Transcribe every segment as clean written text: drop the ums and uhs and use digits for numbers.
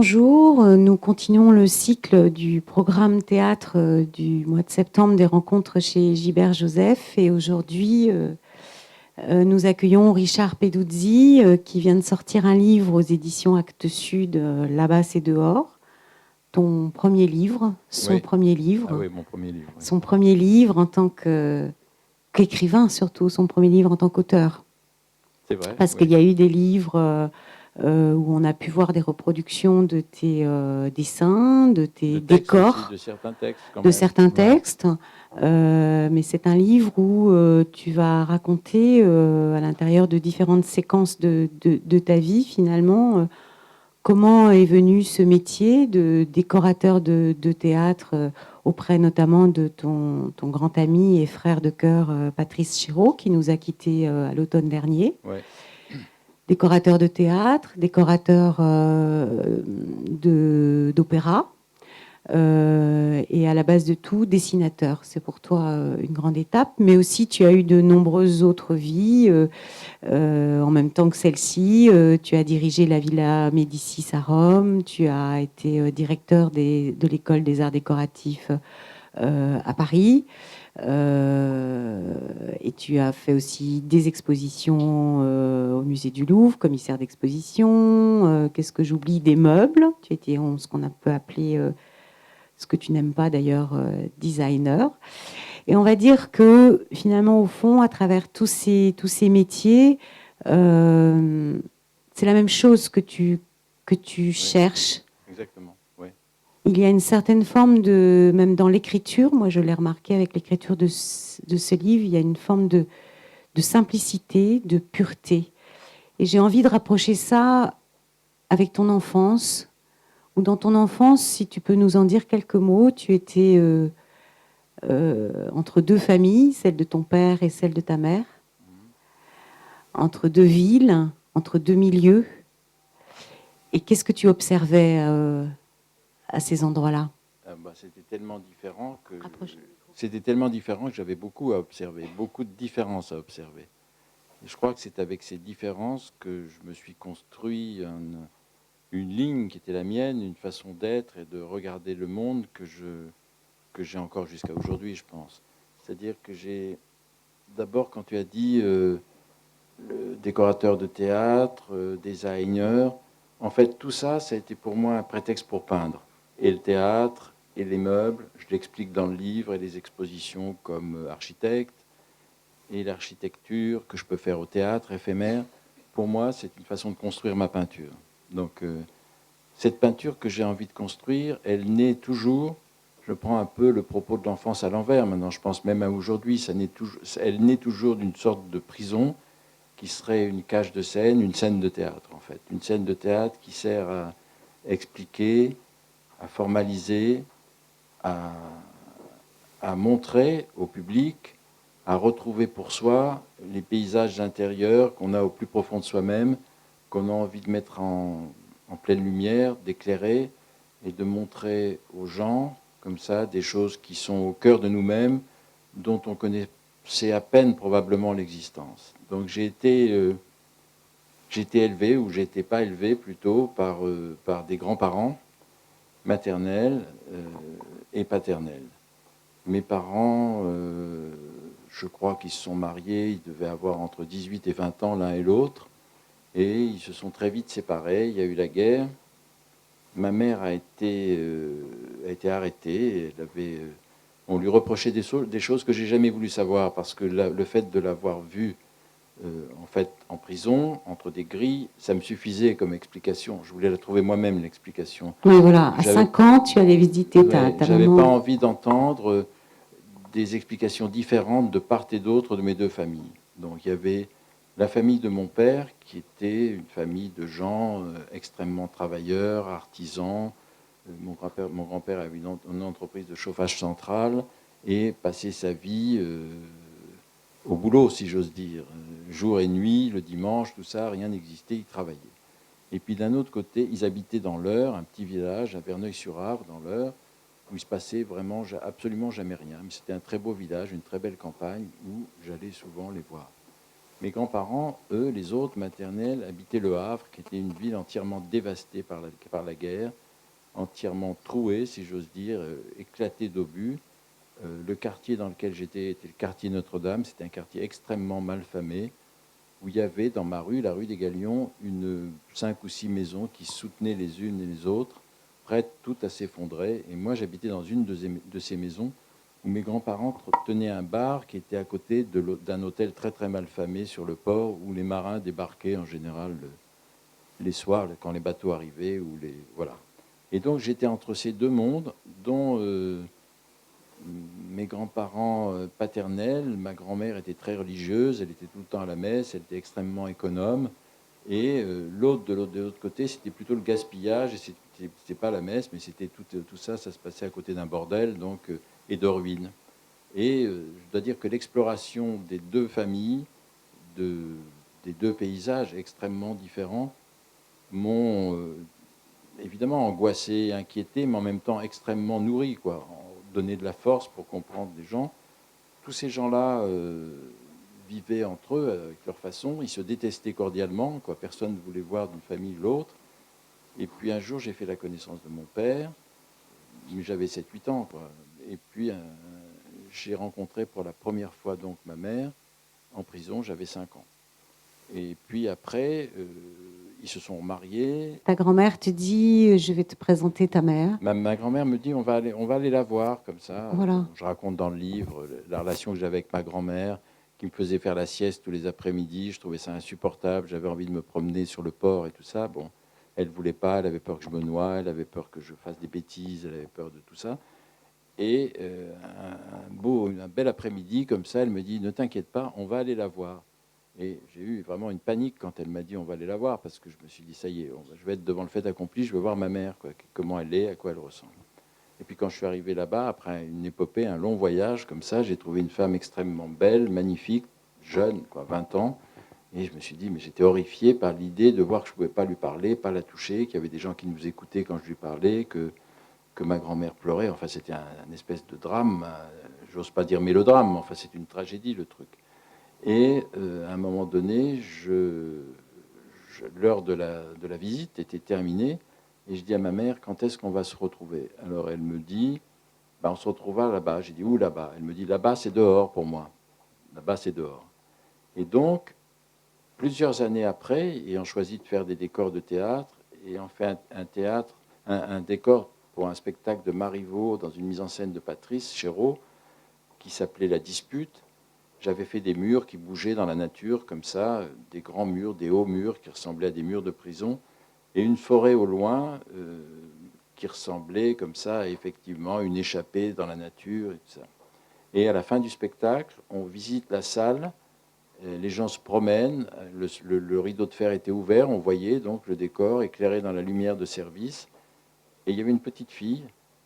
bonjour. Nous continuons le cycle du programme théâtre du mois de septembre des rencontres chez Gilbert Joseph. Et aujourd'hui, nous accueillons Richard Peduzzi qui vient de sortir un livre aux éditions Actes Sud, Là-bas c'est dehors. Ton premier livre, son Oui. premier livre. Ah oui, mon premier livre. Oui. Son premier livre en tant qu'écrivain surtout, son premier livre en tant qu'auteur. C'est vrai. Parce Oui. qu'il y a eu des livres où on a pu voir des reproductions de tes dessins, de tes décors, aussi, de certains textes quand de même. certains textes. Mais c'est un livre où tu vas raconter à l'intérieur de différentes séquences de ta vie, finalement, comment est venu ce métier de décorateur de théâtre auprès notamment de ton grand ami et frère de cœur Patrice Chéreau, qui nous a quittés à l'automne dernier. Ouais. Décorateur de théâtre, décorateur d'opéra, et à la base de tout, dessinateur. C'est pour toi une grande étape, mais aussi tu as eu de nombreuses autres vies. En même temps que celle-ci, tu as dirigé la Villa Médicis à Rome, tu as été directeur de l'école des arts décoratifs à Paris. Et tu as fait aussi des expositions au musée du Louvre, commissaire d'exposition. Qu'est-ce que j'oublie? Des meubles. Tu étais ce qu'on peut appeler, ce que tu n'aimes pas d'ailleurs, designer. Et on va dire que finalement, au fond, à travers tous ces métiers, c'est la même chose que tu Oui. cherches. Exactement. Oui. Il y a une certaine forme de, même dans l'écriture, moi je l'ai remarqué avec l'écriture de ce livre, il y a une forme de simplicité, de pureté. Et j'ai envie de rapprocher ça avec ton enfance, ou dans ton enfance, si tu peux nous en dire quelques mots, tu étais entre deux familles, celle de ton père et celle de ta mère, entre deux villes, entre deux milieux. Et qu'est-ce que tu observais à ces endroits-là? C'était tellement différent que j'avais beaucoup à observer, beaucoup de différences à observer. Et je crois que c'est avec ces différences que je me suis construit une ligne qui était la mienne, une façon d'être et de regarder le monde que j'ai encore jusqu'à aujourd'hui, je pense. C'est-à-dire que j'ai d'abord, quand tu as dit le décorateur de théâtre, designer, en fait tout ça, ça a été pour moi un prétexte pour peindre. Et le théâtre, et les meubles, je l'explique dans le livre, et les expositions comme architecte, et l'architecture que je peux faire au théâtre éphémère, pour moi c'est une façon de construire ma peinture. Donc cette peinture que j'ai envie de construire, elle naît toujours, je prends un peu le propos de l'enfance à l'envers, maintenant je pense même à aujourd'hui, elle naît toujours d'une sorte de prison qui serait une cage de scène, une scène de théâtre en fait. Une scène de théâtre qui sert à expliquer, à formaliser, à montrer au public, à retrouver pour soi les paysages intérieurs qu'on a au plus profond de soi-même, qu'on a envie de mettre en pleine lumière, d'éclairer et de montrer aux gens, comme ça, des choses qui sont au cœur de nous-mêmes, dont on connaissait à peine probablement l'existence. Donc j'ai été élevé, ou j'ai été pas élevé plutôt, par des grands-parents maternels et paternels. Mes parents, je crois qu'ils se sont mariés, ils devaient avoir entre 18 et 20 ans l'un et l'autre, et ils se sont très vite séparés, il y a eu la guerre. Ma mère a été arrêtée, on lui reprochait des choses que j'ai jamais voulu savoir, parce que le fait de l'avoir vue en fait, en prison, entre des grilles, ça me suffisait comme explication. Je voulais la trouver moi-même, l'explication. Oui, voilà. À 5 ans, tu allais visiter ta J'avais maman. pas envie d'entendre des explications différentes de part et d'autre de mes deux familles. Donc il y avait la famille de mon père, qui était une famille de gens extrêmement travailleurs, artisans. Mon grand-père avait une entreprise de chauffage central et passait sa vie au boulot, si j'ose dire. Jour et nuit, le dimanche, tout ça, rien n'existait, ils travaillaient. Et puis d'un autre côté, ils habitaient dans l'Eure, un petit village à Verneuil-sur-Avre, dans l'Eure, où il se passait vraiment absolument jamais rien. Mais c'était un très beau village, une très belle campagne, où j'allais souvent les voir. Mes grands-parents, eux, les autres maternels, habitaient Le Havre, qui était une ville entièrement dévastée par la guerre, entièrement trouée, si j'ose dire, éclatée d'obus. Le quartier dans lequel j'étais était le quartier Notre-Dame. C'était un quartier extrêmement mal famé, où il y avait dans ma rue, la rue des Galions, 5 ou 6 maisons qui se soutenaient les unes et les autres, prêtes toutes à s'effondrer. Et moi, j'habitais dans une de ces maisons où mes grands-parents tenaient un bar qui était à côté d'un hôtel très très mal famé sur le port, où les marins débarquaient en général les soirs quand les bateaux arrivaient. Voilà. Et donc j'étais entre ces deux mondes, dont mes grands-parents paternels. Ma grand-mère était très religieuse, elle était tout le temps à la messe, elle était extrêmement économe. Et de l'autre côté, c'était plutôt le gaspillage, et c'était pas la messe, mais c'était tout ça, ça se passait à côté d'un bordel, donc, et de ruines. Et je dois dire que l'exploration des deux familles, des deux paysages extrêmement différents, m'ont évidemment angoissé, inquiété, mais en même temps extrêmement nourri, quoi, donné de la force pour comprendre les gens. Tous ces gens-là vivaient entre eux avec leur façon, ils se détestaient cordialement, quoi. Personne ne voulait voir d'une famille l'autre. Et puis un jour, j'ai fait la connaissance de mon père, mais j'avais 7-8 ans, quoi. Et puis j'ai rencontré pour la première fois donc ma mère en prison, j'avais 5 ans. Et puis après, ils se sont mariés. Ta grand-mère te dit, je vais te présenter ta mère. Ma grand-mère me dit, on va aller la voir, comme ça. Voilà. Je raconte dans le livre la relation que j'avais avec ma grand-mère, qui me faisait faire la sieste tous les après-midi. Je trouvais ça insupportable. J'avais envie de me promener sur le port et tout ça. Bon, elle ne voulait pas. Elle avait peur que je me noie. Elle avait peur que je fasse des bêtises. Elle avait peur de tout ça. Et un bel après-midi, comme ça, elle me dit, ne t'inquiète pas, on va aller la voir. Et j'ai eu vraiment une panique quand elle m'a dit on va aller la voir, parce que je me suis dit ça y est, je vais être devant le fait accompli, je veux voir ma mère, quoi, comment elle est, à quoi elle ressemble. Et puis quand je suis arrivé là-bas, après une épopée, un long voyage comme ça, j'ai trouvé une femme extrêmement belle, magnifique, jeune, quoi, 20 ans. Et je me suis dit, mais j'étais horrifié par l'idée de voir que je ne pouvais pas lui parler, pas la toucher, qu'il y avait des gens qui nous écoutaient quand je lui parlais, que ma grand-mère pleurait. Enfin, c'était un espèce de drame, j'ose pas dire mélodrame, mais enfin, c'est une tragédie le truc. Et à un moment donné, l'heure de la visite était terminée, et je dis à ma mère, quand est-ce qu'on va se retrouver? Alors elle me dit, bah, on se retrouvera là-bas. J'ai dit, où là-bas? Elle me dit, là-bas c'est dehors pour moi. Là-bas c'est dehors. Et donc, plusieurs années après, ayant choisi de faire des décors de théâtre, et en fait un décor pour un spectacle de Marivaux dans une mise en scène de Patrice Chéreau, qui s'appelait La Dispute, j'avais fait des murs qui bougeaient dans la nature, comme ça, des grands murs, des hauts murs qui ressemblaient à des murs de prison, et une forêt au loin qui ressemblait comme ça à effectivement une échappée dans la nature. Et tout ça. Et à la fin du spectacle, on visite la salle, les gens se promènent, le rideau de fer était ouvert, on voyait donc le décor éclairé dans la lumière de service, et il y avait une petite fille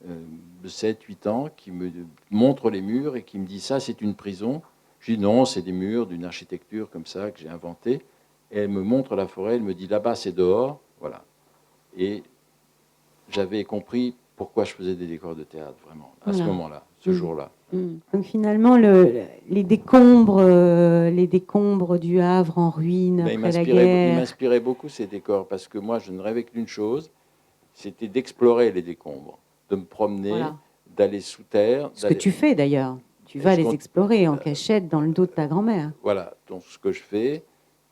de 7-8 ans qui me montre les murs et qui me dit ça c'est une prison. Je dis non, c'est des murs d'une architecture comme ça que j'ai inventé. Et elle me montre la forêt, elle me dit là-bas c'est dehors, voilà. Et j'avais compris pourquoi je faisais des décors de théâtre vraiment à ce moment-là, ce jour-là. Donc finalement, les décombres du Havre en ruine Ben, après la il guerre. m'inspirait beaucoup ces décors parce que moi je ne rêvais qu'une chose, c'était d'explorer les décombres, de me promener, Voilà. d'aller sous terre. Ce que tu fais d'ailleurs. Tu vas les explorer en cachette dans le dos de ta grand-mère. Voilà, donc ce que je fais,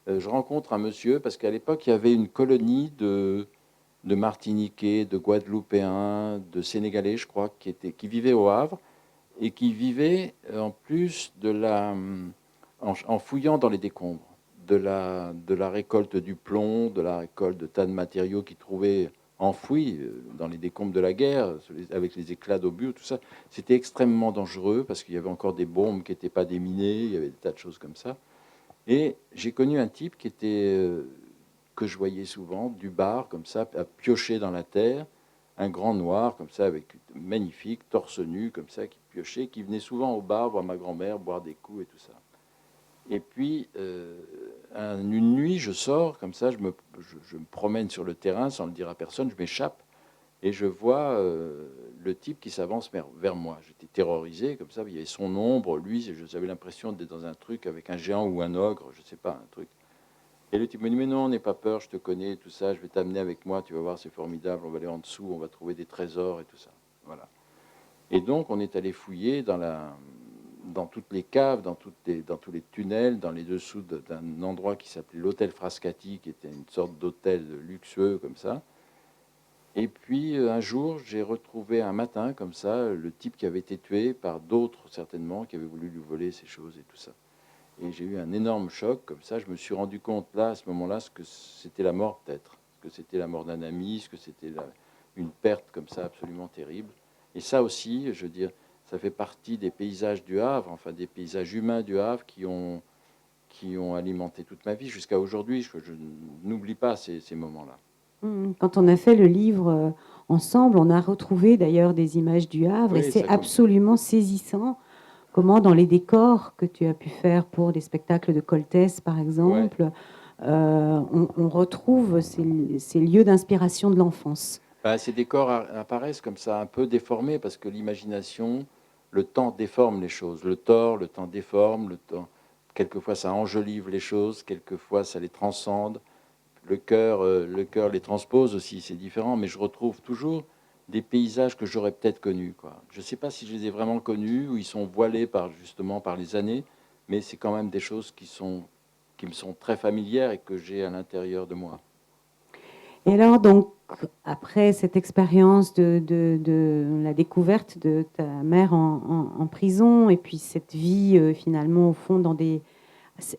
je rencontre un monsieur, parce qu'à l'époque, il y avait une colonie de Martiniquais, de Guadeloupéens, de Sénégalais, je crois, qui vivaient au Havre, et qui vivaient en plus en fouillant dans les décombres, de la récolte du plomb, de la récolte de tas de matériaux qu'ils trouvaient enfouis dans les décombres de la guerre, avec les éclats d'obus, tout ça. C'était extrêmement dangereux, parce qu'il y avait encore des bombes qui n'étaient pas déminées, il y avait des tas de choses comme ça. Et j'ai connu un type qui était, que je voyais souvent, du bar, comme ça, à piocher dans la terre, un grand noir, comme ça, avec magnifique, torse nu, comme ça, qui piochait, qui venait souvent au bar voir ma grand-mère, boire des coups et tout ça. Et puis, une nuit, je sors, comme ça, je me promène sur le terrain sans le dire à personne, je m'échappe, et je vois le type qui s'avance vers moi. J'étais terrorisé, comme ça, il y avait son ombre, lui, j'avais l'impression d'être dans un truc avec un géant ou un ogre, je sais pas, un truc. Et le type me dit, mais non, n'aie pas peur, je te connais, tout ça, je vais t'amener avec moi, tu vas voir, c'est formidable, on va aller en dessous, on va trouver des trésors et tout ça. Voilà. Et donc, on est allé fouiller dans toutes les caves, dans tous les tunnels, dans les dessous d'un endroit qui s'appelait l'hôtel Frascati, qui était une sorte d'hôtel luxueux comme ça. Et puis, un jour, j'ai retrouvé un matin, comme ça, le type qui avait été tué par d'autres, certainement, qui avaient voulu lui voler ces choses et tout ça. Et j'ai eu un énorme choc, comme ça. Je me suis rendu compte, là, à ce moment-là, ce que c'était la mort, peut-être. Ce que c'était la mort d'un ami, ce que c'était une perte, comme ça, absolument terrible. Et ça aussi, je veux dire, ça fait partie des paysages du Havre, enfin, des paysages humains du Havre qui ont alimenté toute ma vie jusqu'à aujourd'hui. Je n'oublie pas ces moments-là. Quand on a fait le livre ensemble, on a retrouvé d'ailleurs des images du Havre et Oui, c'est ça comme... absolument saisissant comment dans les décors que tu as pu faire pour des spectacles de Coltès, par Ouais. exemple, on retrouve ces lieux d'inspiration de l'enfance. Bah, ces décors apparaissent comme ça, un peu déformés, parce que l'imagination, le temps déforme les choses. Le temps déforme, le temps. Quelquefois, ça enjolive les choses, quelquefois, ça les transcende. Le cœur les transpose aussi, c'est différent, mais je retrouve toujours des paysages que j'aurais peut-être connus, quoi. Je ne sais pas si je les ai vraiment connus ou ils sont voilés justement par les années, mais c'est quand même des choses qui me sont très familières et que j'ai à l'intérieur de moi. Et alors, donc, après cette expérience de la découverte de ta mère en prison, et puis cette vie finalement, au fond,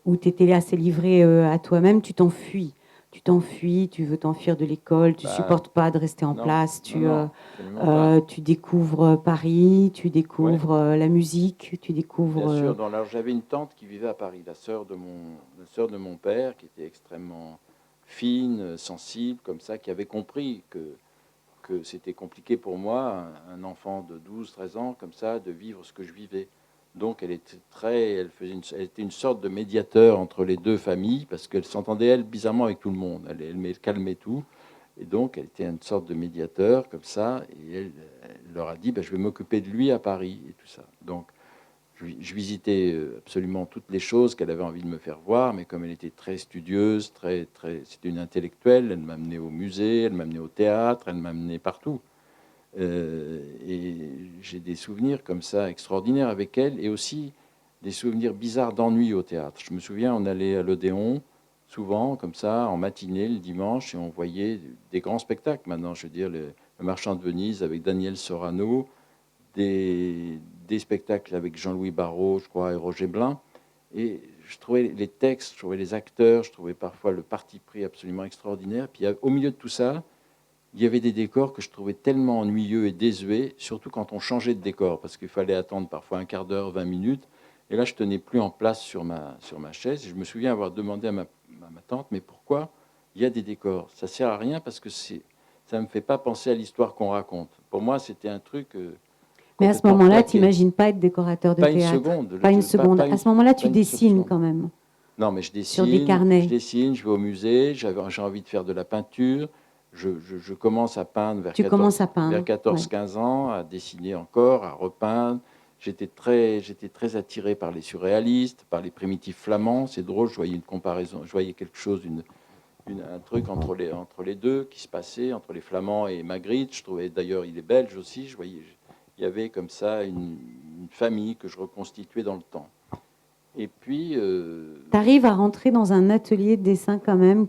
où tu étais assez livré à toi-même, tu t'enfuis. Tu t'enfuis, tu veux t'enfuir de l'école, tu Bah, supportes pas de rester en non, place, non, non, absolument pas. tu découvres Paris, tu Ouais. découvres la musique, tu Bien découvres... sûr, alors j'avais une tante qui vivait à Paris, la sœur de mon père, qui était extrêmement fine, sensible, comme ça, qui avait compris que c'était compliqué pour moi, un enfant de 12, 13 ans, comme ça, de vivre ce que je vivais. Donc elle était une sorte de médiateur entre les deux familles, parce qu'elle s'entendait, elle, bizarrement avec tout le monde. Elle calmait tout. Et donc, elle était une sorte de médiateur, comme ça, et elle leur a dit, ben, je vais m'occuper de lui à Paris, et tout ça. Donc, je visitais absolument toutes les choses qu'elle avait envie de me faire voir, mais comme elle était très studieuse, c'était une intellectuelle, elle m'amenait au musée, elle m'amenait au théâtre, elle m'amenait partout. Et j'ai des souvenirs comme ça extraordinaires avec elle, et aussi des souvenirs bizarres d'ennui au théâtre. Je me souviens, on allait à l'Odéon, souvent, comme ça, en matinée, le dimanche, et on voyait des grands spectacles maintenant, je veux dire, le Marchand de Venise avec Daniel Sorano, des spectacles avec Jean-Louis Barrault, je crois, et Roger Blin. Et je trouvais les textes, je trouvais les acteurs, je trouvais parfois le parti pris absolument extraordinaire. Puis au milieu de tout ça, il y avait des décors que je trouvais tellement ennuyeux et désuets, surtout quand on changeait de décor, parce qu'il fallait attendre parfois un quart d'heure, 20 minutes. Et là, je tenais plus en place sur ma chaise. Et je me souviens avoir demandé à ma tante, mais pourquoi il y a des décors? Ça sert à rien parce que ça ne me fait pas penser à l'histoire qu'on raconte. Pour moi, c'était un truc Mais à ce complètement moment-là, tu claqué. n'imagines pas être décorateur de Pas une théâtre. seconde, Pas une seconde. À ce moment-là, pas tu une dessines seconde. quand même Non, mais sur des je carnets. dessine, je vais au musée, j'ai envie de faire de la peinture. Je commence à peindre Tu commences à vers peindre. Ouais. 14-15 ans, à dessiner encore, à repeindre. J'étais très attiré par les surréalistes, par les primitifs flamands. C'est drôle, je voyais une comparaison, je voyais quelque chose, un truc entre les deux qui se passait, entre les flamands et Magritte. Je trouvais d'ailleurs, il est belge aussi. Il y avait comme ça une famille que je reconstituais dans le temps. Et puis, Tu arrives à rentrer dans un atelier de dessin quand même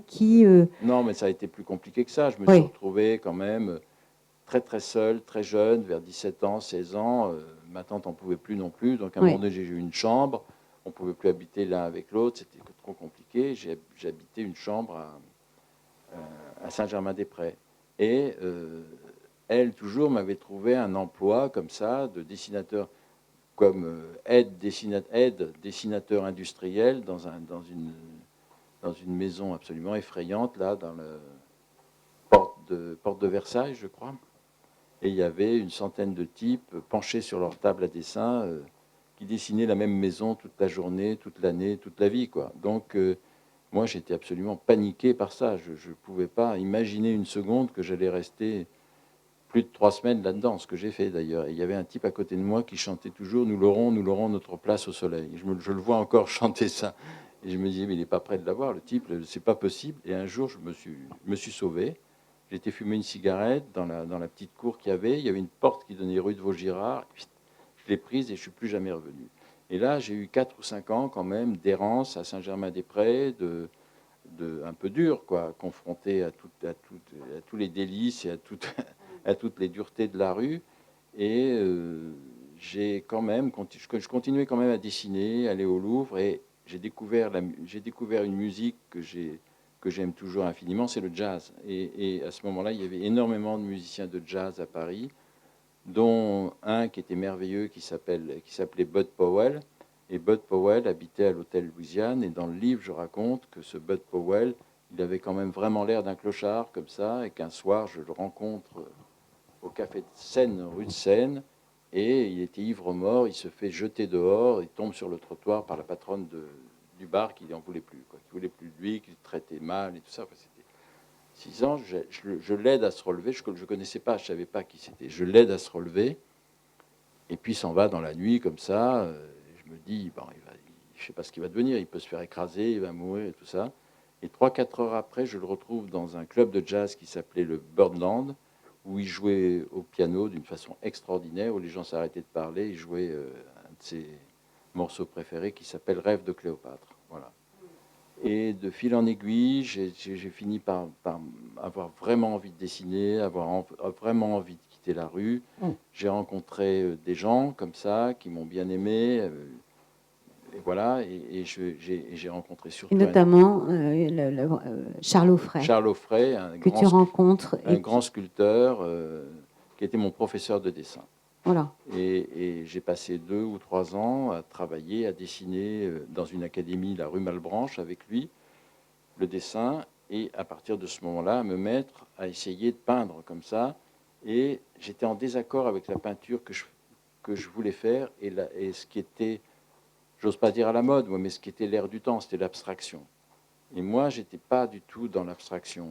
non, mais ça a été plus compliqué que ça. Je me suis oui, retrouvé quand même très très seul, très jeune, vers 17 ans, 16 ans. Ma tante n'en pouvait plus non plus. Donc à un moment oui. donné, j'ai eu une chambre. On ne pouvait plus habiter l'un avec l'autre. C'était trop compliqué. J'ai habité une chambre à Saint-Germain-des-Prés. Et elle, toujours, m'avait trouvé un emploi comme ça, de dessinateur, comme aide dessinateur industriel dans une maison absolument effrayante, là, dans le porte de Versailles, je crois. Et il y avait une centaine de types penchés sur leur table à dessin qui dessinaient la même maison toute la journée, toute l'année, toute la vie, quoi. Donc, moi, j'étais absolument paniqué par ça. Je ne pouvais pas imaginer une seconde que j'allais rester plus de 3 semaines là-dedans, ce que j'ai fait d'ailleurs. Et il y avait un type à côté de moi qui chantait toujours « Nous l'aurons notre place au soleil ». Je le vois encore chanter ça. Et je me disais, mais il n'est pas prêt de l'avoir, le type, c'est pas possible. Et un jour, je me suis sauvé. J'ai été fumer une cigarette dans la petite cour qu'il y avait. Il y avait une porte qui donnait rue de Vaugirard. Je l'ai prise et je ne suis plus jamais revenu. Et là, j'ai eu 4 ou 5 ans quand même d'errance à Saint-Germain-des-Prés, un peu dur, quoi, confronté à tous les délices et à toutes les duretés de la rue. Et j'ai quand même, je continuais quand même à dessiner, aller au Louvre, et j'ai découvert une musique que j'aime toujours infiniment, c'est le jazz. Et à ce moment-là, il y avait énormément de musiciens de jazz à Paris, dont un qui était merveilleux, qui s'appelait Bud Powell. Et Bud Powell habitait à l'hôtel Louisiane. Et dans le livre, je raconte que ce Bud Powell, il avait quand même vraiment l'air d'un clochard, comme ça, et qu'un soir, je le rencontre au café de Seine, rue de Seine, et il était ivre-mort, il se fait jeter dehors, il tombe sur le trottoir par la patronne du bar qui n'en voulait plus, quoi, qui voulait plus de lui, qui le traitait mal et tout ça. Enfin, c'était 6 ans, je l'aide à se relever, je ne connaissais pas, je ne savais pas qui c'était, je l'aide à se relever, et puis il s'en va dans la nuit comme ça, je me dis, bon, je ne sais pas ce qu'il va devenir, il peut se faire écraser, il va mourir et tout ça. Et 3-4 heures après, je le retrouve dans un club de jazz qui s'appelait le Birdland, où il jouait au piano d'une façon extraordinaire, où les gens s'arrêtaient de parler. Il jouait un de ses morceaux préférés qui s'appelle Rêve de Cléopâtre. Voilà. Et de fil en aiguille, j'ai fini par avoir vraiment envie de dessiner, avoir vraiment envie de quitter la rue. J'ai rencontré des gens comme ça qui m'ont bien aimé. Et voilà, et j'ai rencontré surtout... Et notamment Charles Auffray. Charles Auffray, que tu rencontres. Un grand sculpteur qui était mon professeur de dessin. Voilà. Et j'ai passé 2 ou 3 ans à travailler, à dessiner dans une académie, la rue Malebranche, avec lui, le dessin, et à partir de ce moment-là, à me mettre à essayer de peindre comme ça. Et j'étais en désaccord avec la peinture que je voulais faire, et ce qui était, j'ose pas dire à la mode, mais ce qui était l'air du temps, c'était l'abstraction. Et moi, j'étais pas du tout dans l'abstraction.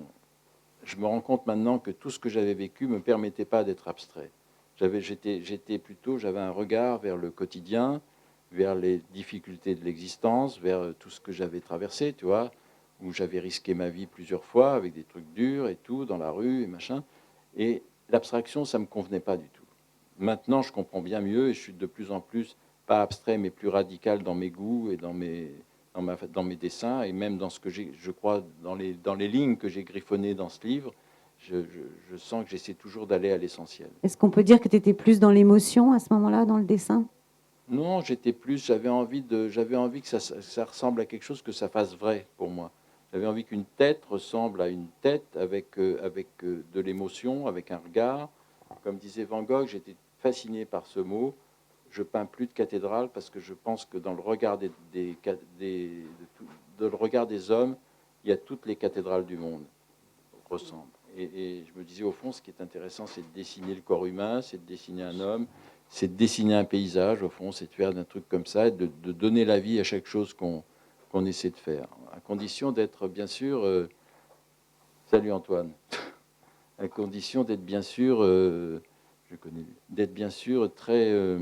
Je me rends compte maintenant que tout ce que j'avais vécu ne me permettait pas d'être abstrait. J'avais un regard vers le quotidien, vers les difficultés de l'existence, vers tout ce que j'avais traversé, tu vois, où j'avais risqué ma vie plusieurs fois avec des trucs durs et tout, dans la rue et machin. Et l'abstraction, ça ne me convenait pas du tout. Maintenant, je comprends bien mieux et je suis de plus en plus, pas abstrait, mais plus radical dans mes goûts et dans mes dessins, et même dans ce que je crois, dans les lignes que j'ai griffonnées dans ce livre, je sens que j'essaie toujours d'aller à l'essentiel. Est-ce qu'on peut dire que tu étais plus dans l'émotion à ce moment-là, dans le dessin? Non, j'avais envie que ça ressemble à quelque chose, que ça fasse vrai pour moi. J'avais envie qu'une tête ressemble à une tête avec de l'émotion, avec un regard. Comme disait Van Gogh, j'étais fasciné par ce mot. Je peins plus de cathédrales parce que je pense que dans le regard le regard des hommes, il y a toutes les cathédrales du monde ressemblent. Et je me disais, au fond, ce qui est intéressant, c'est de dessiner le corps humain, c'est de dessiner un homme, c'est de dessiner un paysage, au fond, c'est de faire un truc comme ça, et de donner la vie à chaque chose qu'on essaie de faire, à condition d'être, bien sûr... salut Antoine. À condition d'être, bien sûr... d'être, bien sûr, très...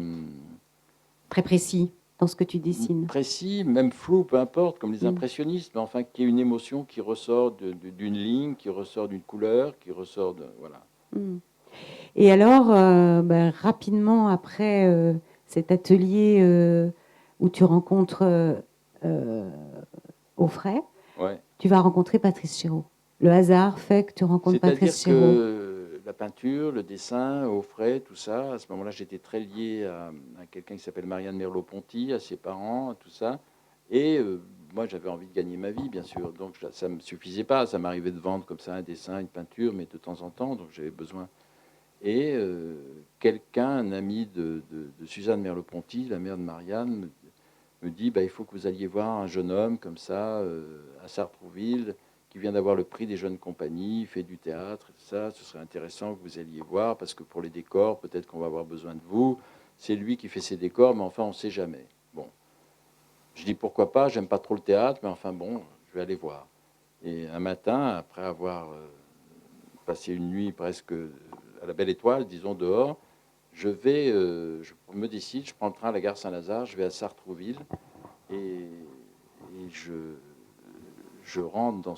Très précis dans ce que tu dessines. Précis, même flou, peu importe, comme les impressionnistes, mais enfin qu'il y ait une émotion qui ressort d'une ligne, qui ressort d'une couleur, qui ressort de... Voilà. Et alors, rapidement après cet atelier où tu rencontres Auffray, Ouais. tu vas rencontrer Patrice Chéreau. Le hasard fait que tu rencontres Patrice Chéreau. C'est-à-dire que la peinture, le dessin, Auffray, tout ça, à ce moment-là, j'étais très lié à quelqu'un qui s'appelle Marianne Merleau-Ponty, à ses parents, à tout ça. Et moi, j'avais envie de gagner ma vie, bien sûr. Donc, ça ne me suffisait pas. Ça m'arrivait de vendre comme ça un dessin, une peinture, mais de temps en temps. Donc, j'avais besoin. Et quelqu'un, un ami de Suzanne Merleau-Ponty, la mère de Marianne, me dit, il faut que vous alliez voir un jeune homme comme ça, à Sartrouville, qui vient d'avoir le prix des jeunes compagnies, il fait du théâtre, et tout ça. Ce serait intéressant que vous alliez voir, parce que pour les décors, peut-être qu'on va avoir besoin de vous. C'est lui qui fait ses décors, mais enfin, on ne sait jamais. Bon. Je dis, pourquoi pas, j'aime pas trop le théâtre, mais enfin, bon, je vais aller voir. Et un matin, après avoir passé une nuit presque à la Belle Étoile, disons dehors. Je me décide, je prends le train à la gare Saint-Lazare, je vais à Sartrouville et je rentre dans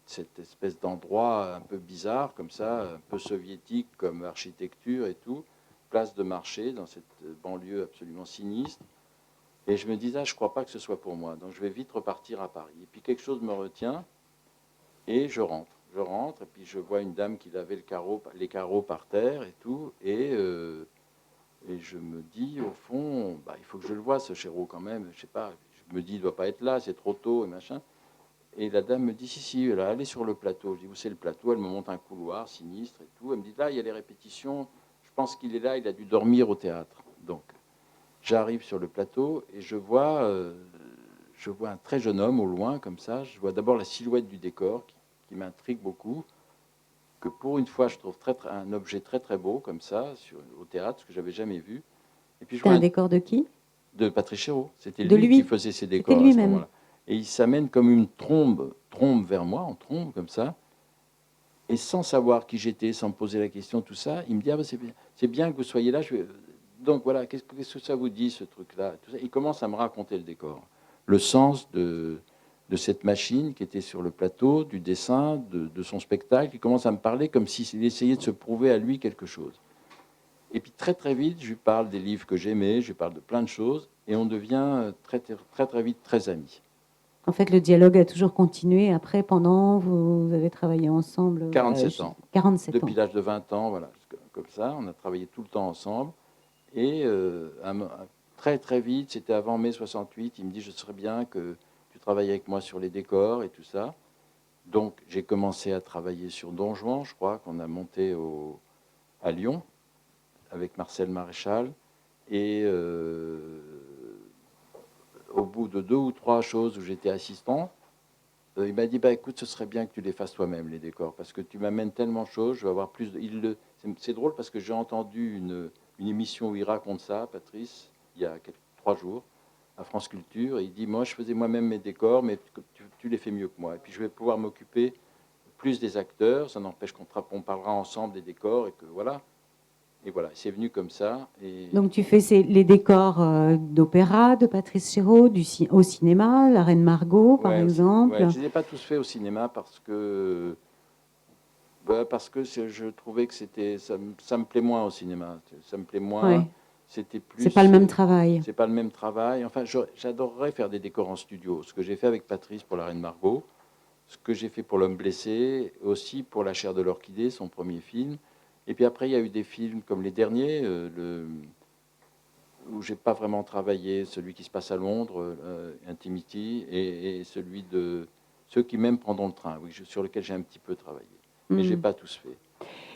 cette espèce d'endroit un peu bizarre, comme ça, un peu soviétique comme architecture et tout, place de marché dans cette banlieue absolument sinistre. Et je me dis, je ne crois pas que ce soit pour moi, donc je vais vite repartir à Paris. Et puis quelque chose me retient et je rentre. Je rentre et puis je vois une dame qui lavait les carreaux par terre et tout, et je me dis, au fond, il faut que je le voie, ce Chéreau, quand même. Je sais pas, je me dis, il ne doit pas être là, c'est trop tôt, et machin. Et la dame me dit, si, elle est sur le plateau. Je dis, où c'est le plateau? Elle me montre un couloir sinistre et tout. Elle me dit, là, il y a les répétitions. Je pense qu'il est là, il a dû dormir au théâtre. Donc, j'arrive sur le plateau et je vois un très jeune homme au loin, comme ça. Je vois d'abord la silhouette du décor qui m'intrigue beaucoup, que pour une fois, je trouve un objet très très beau, comme ça, au théâtre, ce que j'avais jamais vu. Et puis je C'était vois un décor de qui? de Patrice Chéreau. C'était De lui qui lui. faisait ses C'était décors à ce lui-même. moment-là. Et il s'amène comme une trombe vers moi, en trombe, comme ça. Et sans savoir qui j'étais, sans me poser la question, tout ça, il me dit, c'est bien que vous soyez là. Donc voilà, qu'est-ce que ça vous dit, ce truc-là? Il commence à me raconter le décor. Le sens de cette machine qui était sur le plateau, du dessin, de son spectacle. Il commence à me parler comme s'il essayait de se prouver à lui quelque chose. Et puis très très vite, je lui parle des livres que j'aimais, je lui parle de plein de choses, et on devient très très très vite très amis. En fait, le dialogue a toujours continué. Après, pendant, vous avez travaillé ensemble 47 ans. 47 Depuis ans. l'âge de 20 ans, voilà, comme ça, on a travaillé tout le temps ensemble. Et très très vite, c'était avant mai 68, il me dit, je serais bien que tu travailles avec moi sur les décors et tout ça. Donc j'ai commencé à travailler sur Don Juan, je crois, qu'on a monté à Lyon, avec Marcel Maréchal. Et au bout de 2 ou 3 choses où j'étais assistant, il m'a dit, écoute, ce serait bien que tu les fasses toi-même, les décors, parce que tu m'amènes tellement de choses, je vais avoir plus de... C'est drôle parce que j'ai entendu une émission où il raconte ça, Patrice, il y a 3 jours, à France Culture, et il dit, moi, je faisais moi-même mes décors, mais tu les fais mieux que moi. Et puis, je vais pouvoir m'occuper plus des acteurs, ça n'empêche qu'on parlera ensemble des décors, et que voilà. Et voilà, c'est venu comme ça. Et... Donc, tu fais les décors d'opéra de Patrice Chéreau, au cinéma, La Reine Margot, par exemple. Ouais, je ne les ai pas tous faits au cinéma parce que je trouvais que ça me plaît moins au cinéma. Ça me plaît moins. Ouais. C'était plus. C'est pas le même travail. C'est pas le même travail. Enfin, j'adorerais faire des décors en studio. Ce que j'ai fait avec Patrice pour La Reine Margot, ce que j'ai fait pour L'Homme blessé, aussi pour La chair de l'orchidée, son premier film. Et puis après, il y a eu des films comme les derniers, où j'ai pas vraiment travaillé, celui qui se passe à Londres, Intimity, et celui de ceux qui m'aiment pendant le train, oui, sur lequel j'ai un petit peu travaillé. Mais j'ai pas tous fait.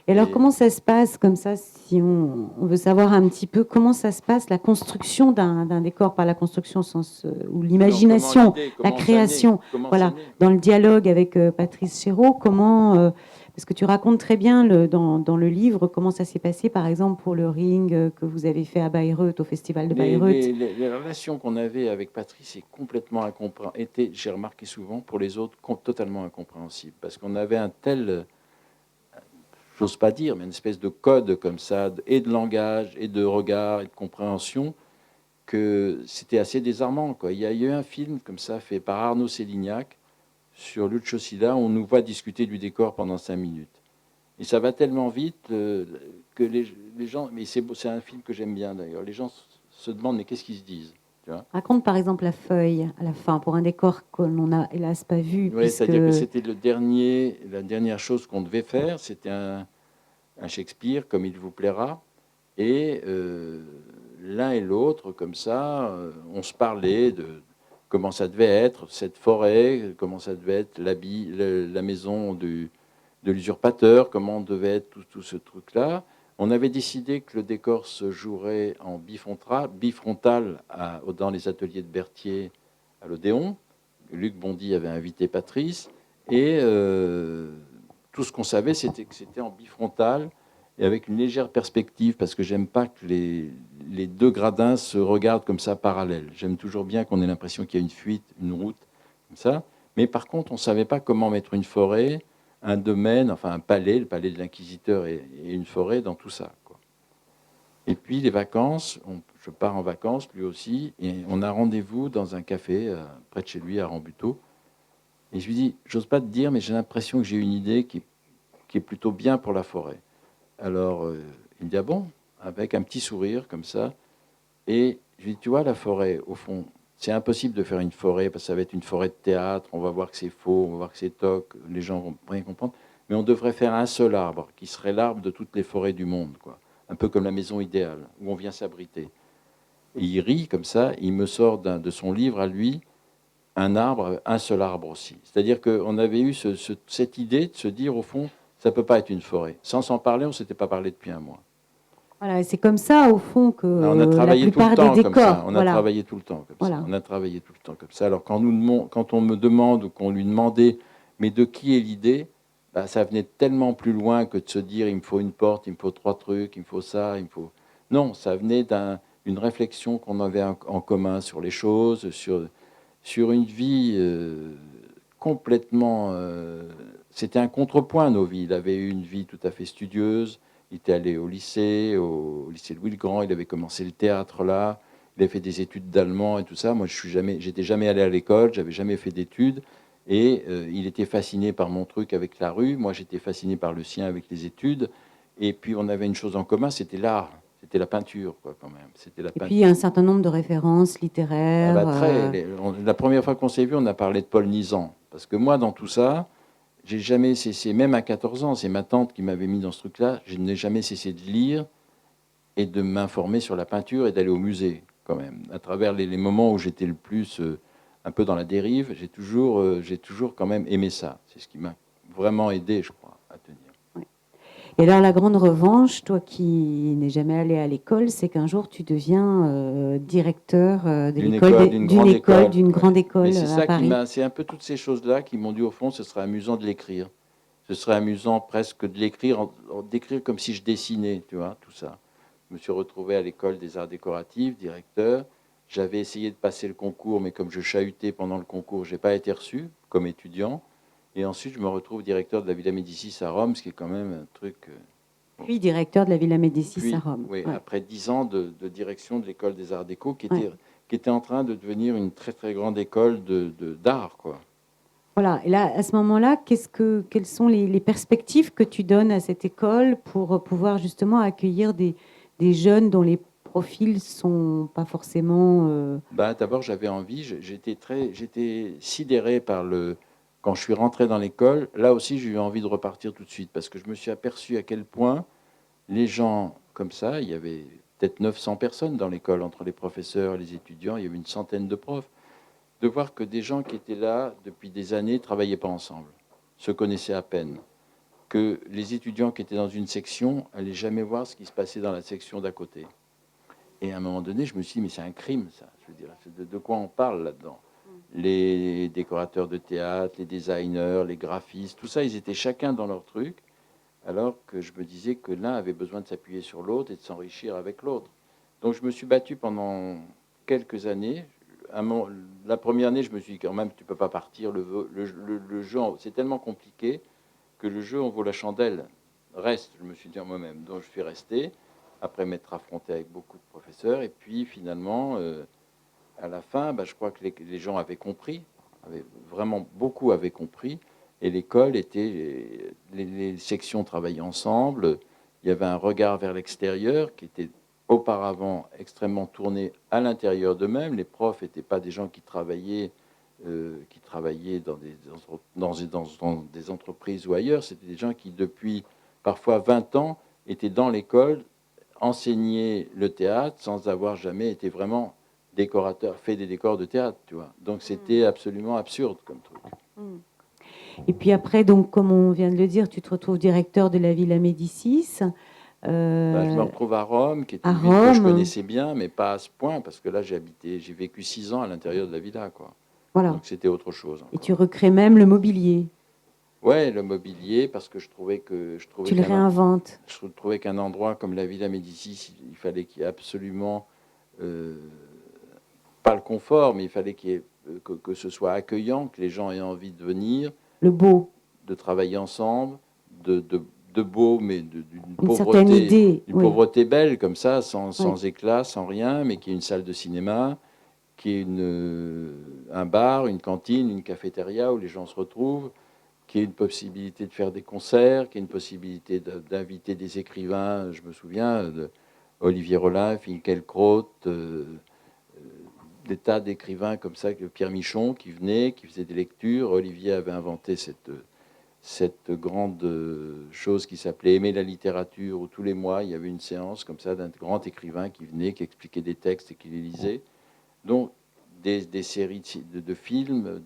Et alors, comment ça se passe comme ça, si on veut savoir un petit peu comment ça se passe, la construction d'un décor, pas la construction au sens ou l'imagination, la création, voilà, dans le dialogue avec Patrice Chéreau, comment, parce que tu racontes très bien dans le livre comment ça s'est passé, par exemple, pour le ring que vous avez fait à Bayreuth, au festival de Bayreuth. Les relations qu'on avait avec Patrice est complètement incompréhensible, j'ai remarqué souvent, pour les autres, totalement incompréhensible, parce qu'on avait un tel... j'ose pas dire, mais une espèce de code comme ça, et de langage, et de regard, et de compréhension, que c'était assez désarmant, quoi. Il y a eu un film comme ça, fait par Arnaud Sélignac, sur Lucio Silla, où on nous voit discuter du décor pendant 5 minutes. Et ça va tellement vite que les gens... Mais c'est un film que j'aime bien, d'ailleurs. Les gens se demandent, mais qu'est-ce qu'ils se disent, tu vois? Raconte par exemple la feuille à la fin, pour un décor que l'on n'a hélas pas vu. Oui, c'est-à-dire que c'était la dernière chose qu'on devait faire, c'était un Shakespeare, comme il vous plaira, et l'un et l'autre, comme ça, on se parlait de comment ça devait être, cette forêt, comment ça devait être la maison de l'usurpateur, comment devait être tout ce truc-là. On avait décidé que le décor se jouerait en bifrontal dans les ateliers de Berthier à l'Odéon. Luc Bondy avait invité Patrice, et tout ce qu'on savait, c'était que c'était en bifrontal et avec une légère perspective, parce que j'aime pas que les deux gradins se regardent comme ça parallèles. J'aime toujours bien qu'on ait l'impression qu'il y a une fuite, une route, comme ça. Mais par contre, on ne savait pas comment mettre une forêt, un domaine, enfin un palais, le palais de l'inquisiteur et une forêt dans tout ça, quoi. Et puis les vacances, je pars en vacances lui aussi, et on a rendez-vous dans un café près de chez lui à Rambuteau. Et je lui dis, j'ose pas te dire, mais j'ai l'impression que j'ai une idée qui est plutôt bien pour la forêt. Alors il me dit, ah bon? Avec un petit sourire comme ça. Et je lui dis, tu vois, la forêt, au fond, c'est impossible de faire une forêt, parce que ça va être une forêt de théâtre, on va voir que c'est faux, on va voir que c'est toc, les gens vont rien comprendre. Mais on devrait faire un seul arbre, qui serait l'arbre de toutes les forêts du monde, quoi. Un peu comme la maison idéale, où on vient s'abriter. Et il rit comme ça, il me sort de son livre à lui, un arbre, un seul arbre aussi. C'est-à-dire qu'on avait eu cette idée de se dire, au fond, ça ne peut pas être une forêt. Sans s'en parler, on ne s'était pas parlé depuis un mois. Voilà, c'est comme ça, au fond, que On a la travaillé tout le plupart des temps comme ça. décors. On a Voilà. travaillé tout le temps comme ça. Voilà. On a travaillé tout le temps comme ça. Alors quand on me demande ou qu'on lui demandait, mais de qui est l'idée, bah, ça venait tellement plus loin que de se dire, il me faut une porte, il me faut 3 trucs, il me faut ça, il me faut. Non, ça venait d'une réflexion qu'on avait en commun sur les choses, sur une vie complètement. C'était un contrepoint, nos vies. Il avait eu une vie tout à fait studieuse. Il était allé au lycée Louis-le-Grand. Il avait commencé le théâtre là. Il avait fait des études d'allemand et tout ça. Moi, j'étais jamais allé à l'école. J'avais jamais fait d'études. Et il était fasciné par mon truc avec la rue. Moi, j'étais fasciné par le sien avec les études. Et puis, on avait une chose en commun, c'était l'art. C'était la peinture, quoi, quand même. C'était la Et peinture. puis, un certain nombre de références Ah littéraires. bah la première fois qu'on s'est vu, on a parlé de Paul Nizan. Parce que moi, dans tout ça, j'ai jamais cessé, même à 14 ans, c'est ma tante qui m'avait mis dans ce truc-là, je n'ai jamais cessé de lire et de m'informer sur la peinture et d'aller au musée, quand même. À travers les moments où j'étais le plus un peu dans la dérive, j'ai toujours quand même aimé ça. C'est ce qui m'a vraiment aidé, je crois, à tenir. Ouais. Et alors, la grande revanche, toi qui n'es jamais allé à l'école, c'est qu'un jour, tu deviens directeur de D'une l'école, école, d'une grande école. d'une Ouais. grande Mais école c'est à ça Paris. c'est un peu toutes ces choses-là qui m'ont dit au fond, ce serait amusant de l'écrire. Ce serait amusant presque de l'écrire, d'écrire comme si je dessinais, tu vois, tout ça. Je me suis retrouvé à l'école des arts décoratifs, directeur. J'avais essayé de passer le concours, mais comme je chahutais pendant le concours, je n'ai pas été reçu comme étudiant. Et ensuite, je me retrouve directeur de la Villa Médicis à Rome, ce qui est quand même un truc. Bon. Puis directeur de la Villa Médicis à Puis, Rome. oui, Ouais. après 10 ans de direction de l'école des arts déco, Ouais. qui était en train de devenir une très très grande école d'art, quoi. Voilà. Et là, à ce moment-là, quelles sont les perspectives que tu donnes à cette école pour pouvoir justement accueillir des jeunes dont les profils sont pas forcément. Bah, d'abord, j'avais envie, j'étais sidéré par quand je suis rentré dans l'école. Là aussi, j'ai eu envie de repartir tout de suite parce que je me suis aperçu à quel point les gens comme ça, il y avait peut-être 900 personnes dans l'école, entre les professeurs et les étudiants, il y avait une centaine de profs, de voir que des gens qui étaient là depuis des années ne travaillaient pas ensemble, se connaissaient à peine, que les étudiants qui étaient dans une section n'allaient jamais voir ce qui se passait dans la section d'à côté. Et à un moment donné, je me suis dit, mais c'est un crime, ça. Je veux dire, de quoi on parle là-dedans? Les décorateurs de théâtre, les designers, les graphistes, tout ça, ils étaient chacun dans leur truc, alors que je me disais que l'un avait besoin de s'appuyer sur l'autre et de s'enrichir avec l'autre. Donc je me suis battu pendant quelques années. La première année, je me suis dit, quand même, tu ne peux pas partir. Le jeu, c'est tellement compliqué que le jeu en vaut la chandelle. Reste, je me suis dit en moi-même. Donc je suis resté, après m'être affronté avec beaucoup de professeurs. Et puis finalement, à la fin, bah, je crois que les gens avaient compris, vraiment beaucoup avaient compris. Et l'école était, les sections travaillaient ensemble. Il y avait un regard vers l'extérieur qui était auparavant extrêmement tourné à l'intérieur d'eux-mêmes. Les profs n'étaient pas des gens qui travaillaient dans des entreprises ou ailleurs. C'était des gens qui, depuis parfois 20 ans, étaient dans l'école, enseignaient le théâtre sans avoir jamais été vraiment décorateur, fait des décors de théâtre, tu vois. Donc c'était absolument absurde comme truc. Et puis après, donc, comme on vient de le dire, tu te retrouves directeur de la Villa Médicis. Je me retrouve à Rome, qui est À une ville que je Rome. connaissais bien, mais pas à ce point, parce que là j'ai vécu 6 ans à l'intérieur de la villa, quoi. Voilà. Donc c'était autre chose. Et tu recrées même le mobilier. Ouais, le mobilier, parce que Tu le réinventes. je trouvais qu'un endroit comme la Villa Médicis, il fallait qu'il y ait absolument euh, pas le confort, mais il fallait qu'il y ait, que ce soit accueillant, que les gens aient envie de venir. Le beau. de travailler ensemble, de beau, mais une certaine idée, une pauvreté belle, comme ça, sans oui. éclat, sans rien, mais qui est une salle de cinéma, qui est un bar, une cantine, une cafétéria où les gens se retrouvent, qui est une possibilité de faire des concerts, qui est une possibilité d'inviter des écrivains. Je me souviens de Olivier Rollin, Finkielkraut, des tas d'écrivains comme ça, Pierre Michon qui venait, qui faisait des lectures. Olivier avait inventé cette grande chose qui s'appelait Aimer la littérature, où tous les mois, il y avait une séance comme ça d'un grand écrivain qui venait, qui expliquait des textes et qui les lisait. Donc, des séries de films,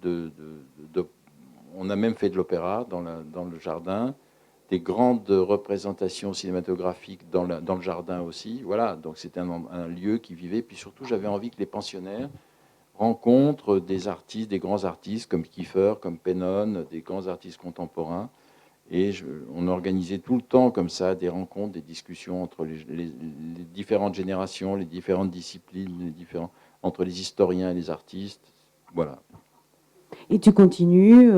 on a même fait de l'opéra dans le jardin, des grandes représentations cinématographiques dans le jardin aussi. Voilà, donc c'était un lieu qui vivait. Puis surtout, j'avais envie que les pensionnaires rencontrent des artistes, des grands artistes comme Kiefer, comme Pennon, des grands artistes contemporains. Et on organisait tout le temps comme ça des rencontres, des discussions entre les différentes générations, les différentes disciplines, entre les historiens et les artistes. Voilà. Et tu continues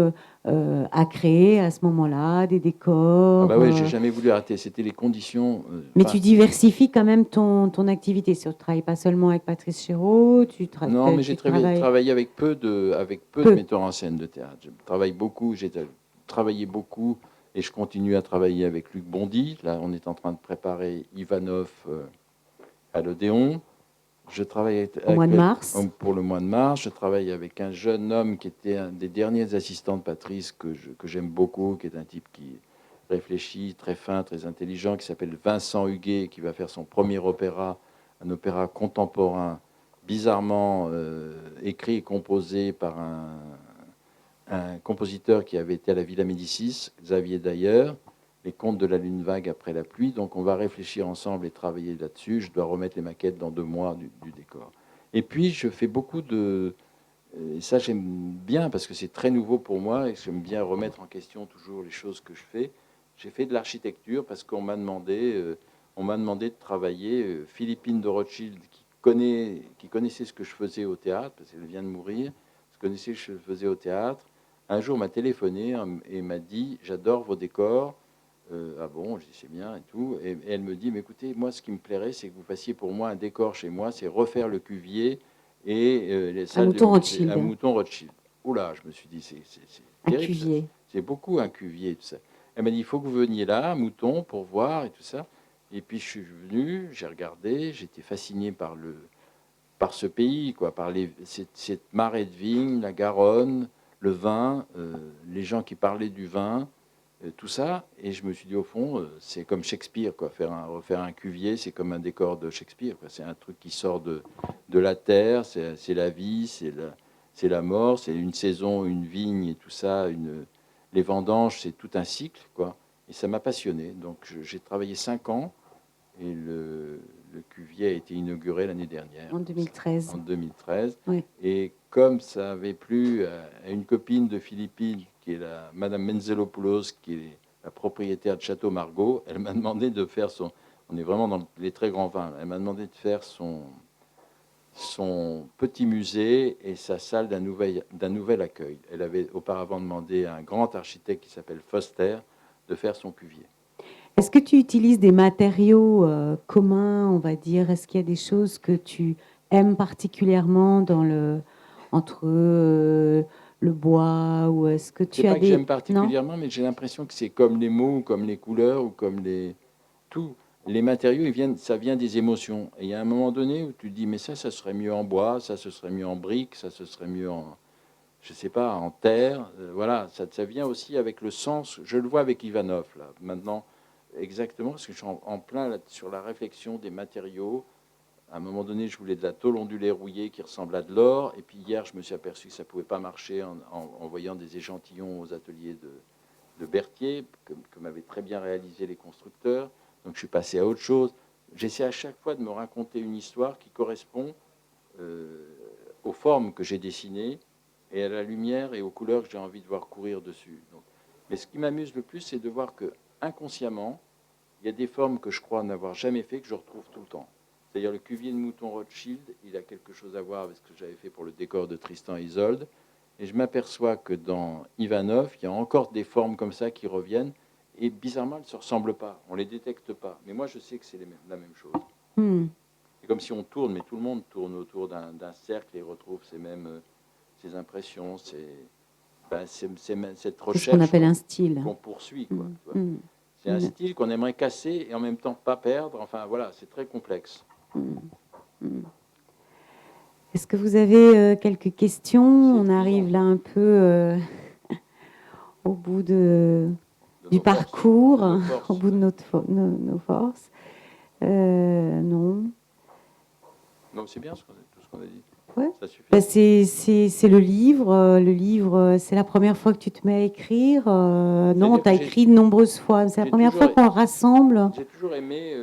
à créer à ce moment-là des décors. Ah bah ouais, j'ai jamais voulu arrêter. C'était les conditions. Mais tu diversifies quand même ton activité. Tu ne travailles pas seulement avec Patrice Chéreau, Non, mais j'ai travailles travaillé avec peu de metteurs en scène de théâtre. Je travaille beaucoup, j'ai travaillé beaucoup et je continue à travailler avec Luc Bondy. Là, on est en train de préparer Ivanov à l'Odéon. Je travaille au mois de mars. pour le mois de mars. Je travaille avec un jeune homme qui était un des derniers assistants de Patrice que j'aime beaucoup, qui est un type qui réfléchit, très fin, très intelligent, qui s'appelle Vincent Huguet, qui va faire son premier opéra, un opéra contemporain, bizarrement écrit et composé par un compositeur qui avait été à la Villa Médicis, Xavier D'ailleurs, les contes de la lune vague après la pluie. Donc on va réfléchir ensemble et travailler là-dessus. Je dois remettre les maquettes dans 2 mois du décor. Et puis je fais beaucoup de... Et ça j'aime bien parce que c'est très nouveau pour moi et j'aime bien remettre en question toujours les choses que je fais. J'ai fait de l'architecture parce qu'on m'a demandé, de travailler. Philippine de Rothschild, qui connaissait ce que je faisais au théâtre, parce qu'elle vient de mourir, connaissait ce que je faisais au théâtre, un jour m'a téléphoné et m'a dit: j'adore vos décors. Ah bon, je dis c'est bien et tout. Et elle me dit: mais écoutez, moi ce qui me plairait, c'est que vous fassiez pour moi un décor chez moi, c'est refaire le Cuvier et les Un salles de mouton musée, un Rothschild. mouton Rothschild. Oula, je me suis dit, c'est Un terrible, ça. cuvier. C'est beaucoup un Cuvier, tout ça. Elle m'a dit: il faut que vous veniez là, un mouton, pour voir et tout ça. Et puis je suis venu, j'ai regardé, j'étais fasciné par ce pays, quoi, par cette marée de vignes, la Garonne, le vin, les gens qui parlaient du vin, tout ça. Et je me suis dit, au fond, c'est comme Shakespeare, quoi. Refaire un Cuvier, c'est comme un décor de Shakespeare, quoi. C'est un truc qui sort de la terre, c'est la vie, c'est la mort, c'est une saison, une vigne et tout ça. Les vendanges, c'est tout un cycle, quoi. Et ça m'a passionné. Donc j'ai travaillé 5 ans et le Cuvier a été inauguré l'année dernière. En 2013. En 2013. Oui. Et comme ça avait plu à une copine de Philippine, qui est la Madame Menzelopoulos, qui est la propriétaire de Château Margaux, elle m'a demandé de faire son... On est vraiment dans les très grands vins. Elle m'a demandé de faire son petit musée et sa salle d'un nouvel accueil. Elle avait auparavant demandé à un grand architecte qui s'appelle Foster de faire son cuvier. Est-ce que tu utilises des matériaux communs, on va dire? Est-ce qu'il y a des choses que tu aimes particulièrement entre le bois, ou est-ce que C'est tu as pas que j'aime des... Non? particulièrement, mais j'ai l'impression que c'est comme les mots, ou comme les couleurs, ou comme tout. Les matériaux, ça vient des émotions. Et il y a un moment donné où tu te dis, mais ça serait mieux en bois, ça, ce serait mieux en briques, ça, ce serait mieux en, je sais pas, en terre. Voilà, ça vient aussi avec le sens. Je le vois avec Ivanov, là, maintenant, exactement, parce que je suis en plein là, sur la réflexion des matériaux. À un moment donné, je voulais de la tôle ondulée rouillée qui ressemble à de l'or. Et puis hier, je me suis aperçu que ça ne pouvait pas marcher en voyant des échantillons aux ateliers de Berthier, que m'avaient très bien réalisé les constructeurs. Donc je suis passé à autre chose. J'essaie à chaque fois de me raconter une histoire qui correspond aux formes que j'ai dessinées et à la lumière et aux couleurs que j'ai envie de voir courir dessus. Donc, mais ce qui m'amuse le plus, c'est de voir que inconsciemment, il y a des formes que je crois n'avoir jamais fait, que je retrouve tout le temps. C'est-à-dire le cuvier de mouton Rothschild, il a quelque chose à voir avec ce que j'avais fait pour le décor de Tristan et Isolde. Et je m'aperçois que dans Ivanov, il y a encore des formes comme ça qui reviennent. Et bizarrement, elles ne se ressemblent pas. On ne les détecte pas. Mais moi, je sais que c'est la même chose. C'est comme si on tourne, mais tout le monde tourne autour d'un cercle et retrouve ses impressions, cette recherche. C'est ce qu'on appelle un style. Qu'on poursuit. C'est un style qu'on aimerait casser et en même temps pas perdre. Enfin, voilà, c'est très complexe. Est-ce que vous avez quelques questions? On arrive là un peu au bout du parcours, au bout de nos forces. Non. Non, c'est bien tout ce qu'on a dit. Ouais. Ça suffit. Bah, c'est le livre. Le livre, c'est la première fois que tu te mets à écrire. Non, tu as écrit de nombreuses fois. C'est la première fois qu'on rassemble. J'ai toujours aimé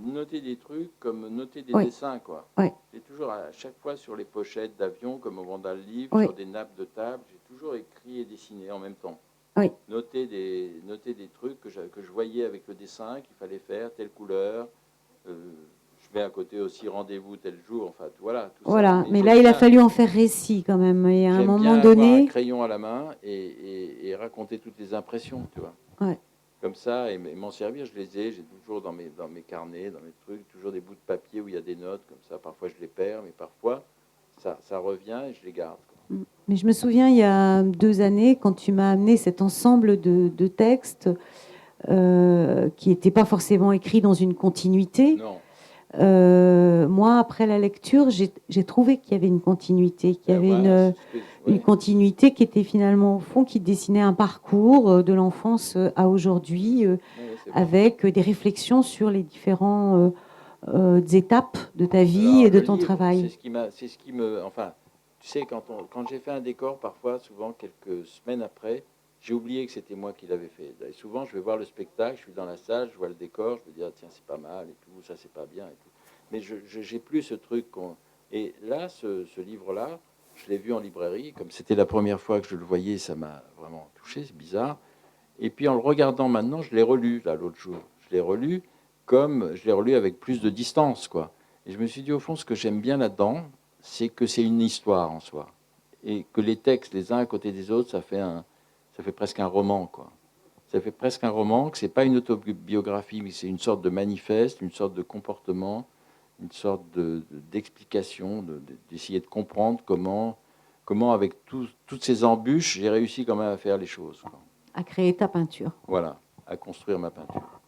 noter des trucs comme noter des ouais. dessins, quoi. Ouais. J'ai toujours, à chaque fois, sur les pochettes d'avion, comme au Vandal Livre, sur des nappes de table, j'ai toujours écrit et dessiné en même temps. Oui. Noter des trucs que je voyais avec le dessin, qu'il fallait faire, telle couleur. Je mets à côté aussi rendez-vous tel jour, enfin voilà. Tout voilà, ça. mais là il a fallu en faire récit quand même. Et à un moment donné, avoir un crayon à la main et raconter toutes les impressions, tu vois. Ouais. Comme ça, et m'en servir, je les ai. J'ai toujours dans mes carnets, dans mes trucs, toujours des bouts de papier où il y a des notes comme ça. Parfois je les perds, mais parfois ça revient et je les garde. Quoi. Mais je me souviens il y a 2 années quand tu m'as amené cet ensemble de textes qui n'étaient pas forcément écrits dans une continuité. Non. Moi, après la lecture, j'ai trouvé qu'il y avait une continuité, qu'il y avait une continuité qui était finalement, au fond, qui dessinait un parcours de l'enfance à aujourd'hui, avec des réflexions sur les différentes étapes de ta vie et de ton travail. C'est ce qui me... Enfin, tu sais, quand j'ai fait un décor, parfois, souvent, quelques semaines après, j'ai oublié que c'était moi qui l'avais fait. Et souvent, je vais voir le spectacle, je suis dans la salle, je vois le décor, je me dis, ah, tiens, c'est pas mal, et tout, ça, c'est pas bien, et tout. Mais je n'ai plus ce truc. Et là, ce livre-là, je l'ai vu en librairie, comme c'était la première fois que je le voyais, ça m'a vraiment touché, c'est bizarre. Et puis, en le regardant maintenant, je l'ai relu, là, l'autre jour. Je l'ai relu comme je l'ai relu avec plus de distance, quoi. Et je me suis dit, au fond, ce que j'aime bien là-dedans, c'est que c'est une histoire en soi. Et que les textes, les uns à côté des autres, ça fait presque un roman, quoi. Ça fait presque un roman, que ce n'est pas une autobiographie, mais c'est une sorte de manifeste, une sorte de comportement, une sorte d'explication, d'essayer de comprendre comment avec toutes ces embûches, j'ai réussi quand même à faire les choses, quoi. À créer ta peinture. Voilà, à construire ma peinture.